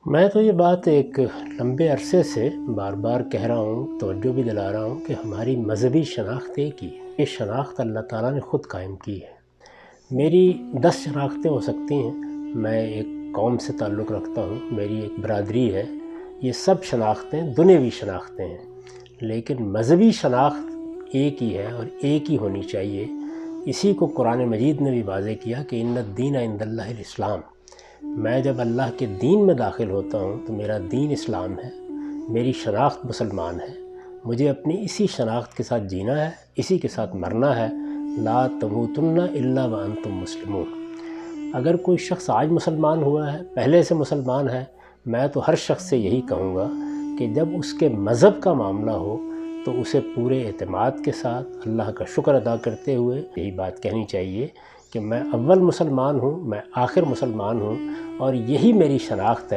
मैं तो ये बात एक लंबे अरसे से बार बार कह रहा हूँ, तवज्जो भी दिला रहा हूँ कि हमारी मज़हबी शनाख्त एक ही है। ये शनाख्त अल्लाह ताला ने ख़ुद कायम की है। मेरी 10 शनाख्तें हो सकती हैं। मैं एक कौम से ताल्लुक़ रखता हूँ, मेरी एक बरादरी है। ये सब शनाख्तें दुनियावी शनाख्तें हैं, लेकिन मज़हबी शनाख्त एक ही है और एक ही होनी चाहिए। इसी को कुरान मजीद ने भी वाज़े किया कि इन्नद-दीन इंदल्लाहिल इस्लाम। मैं जब अल्लाह के दीन में दाखिल होता हूँ तो मेरा दीन इस्लाम है, मेरी शनाख्त मुसलमान है। मुझे अपनी इसी शनाख्त के साथ जीना है, इसी के साथ मरना है। ला तमूतुन्ना इल्ला व अंतुम मुस्लिमून। अगर कोई शख्स आज मुसलमान हुआ है, पहले से मुसलमान है, मैं तो हर शख्स से यही कहूँगा कि जब उसके मज़हब का मामला हो तो उसे पूरे एतमाद के साथ अल्लाह का शुक्र अदा करते हुए यही बात कहनी चाहिए कि मैं अव्वल मुसलमान हूँ, मैं आखिर मुसलमान हूँ और यही मेरी शनाख्त है।